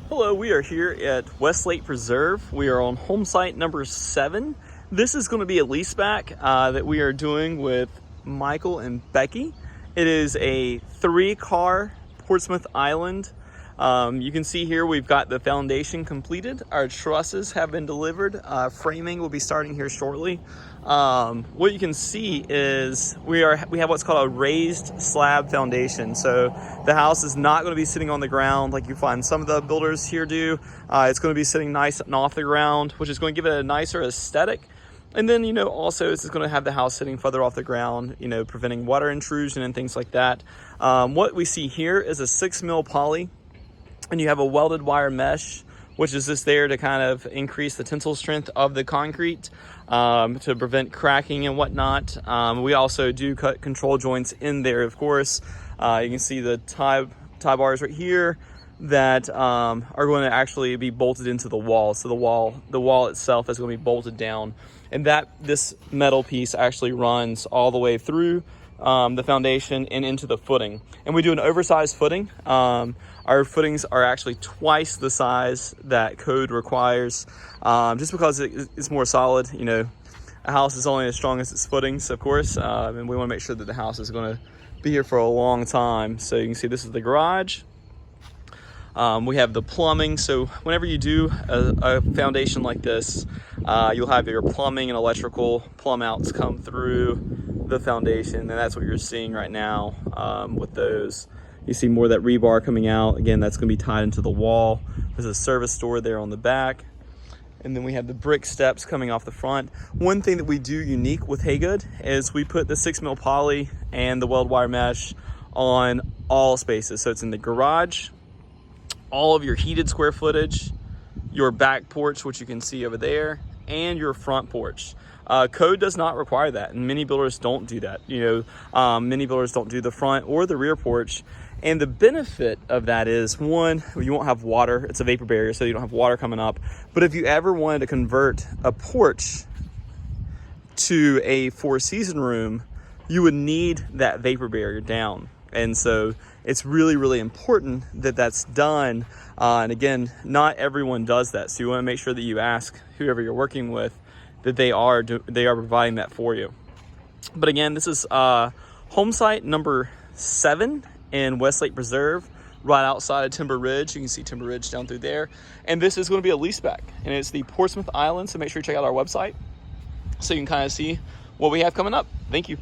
Hello, we are here at Westlake Preserve. We are on home site number 7. This is going to be a leaseback that we are doing with Michael and Becky. It is a 3-car Portsmouth island. You can see here we've got the foundation completed. Our trusses have been delivered. Framing will be starting here shortly. What you can see is we have what's called a raised slab foundation. So the house is not going to be sitting on the ground like you find some of the builders here do. It's going to be sitting nice and off the ground, which is going to give it a nicer aesthetic. And then, also this is going to have the house sitting further off the ground, preventing water intrusion and things like that. What we see here is a 6mm poly, and you have a welded wire mesh, which is just there to kind of increase the tensile strength of the concrete to prevent cracking and whatnot. We also do cut control joints in there, of course. You can see the tie bars right here that are going to actually be bolted into the wall. So the wall itself is going to be bolted down, and this metal piece actually runs all the way through the foundation and into the footing. And we do an oversized footing. Our footings are actually twice the size that code requires, just because it's more solid. A house is only as strong as its footings, of course, and we want to make sure that the house is going to be here for a long time. So you can see this is the garage. We have the plumbing. So whenever you do a foundation like this, you'll have your plumbing and electrical plumb outs come through the foundation, and that's what you're seeing right now with those. You see more of that rebar coming out. Again, that's going to be tied into the wall. There's a service door there on the back. And then we have the brick steps coming off the front. One thing that we do unique with Haygood is we put the 6mm poly and the weld wire mesh on all spaces. So it's in the garage, all of your heated square footage, your back porch, which you can see over there, and your front porch. Code does not require that, and many builders don't do that. Many builders don't do the front or the rear porch. And the benefit of that is, one, you won't have water. It's a vapor barrier, so you don't have water coming up. But if you ever wanted to convert a porch to a 4-season room, you would need that vapor barrier down. And so it's really, really important that that's done. And again, not everyone does that. So you want to make sure that you ask whoever you're working with that they are providing that for you. But again, this is home site number 7 in Westlake Preserve, right outside of Timber Ridge. You can see Timber Ridge down through there. And this is going to be a leaseback, and it's the Portsmouth Island. So make sure you check out our website so you can kind of see what we have coming up. Thank you.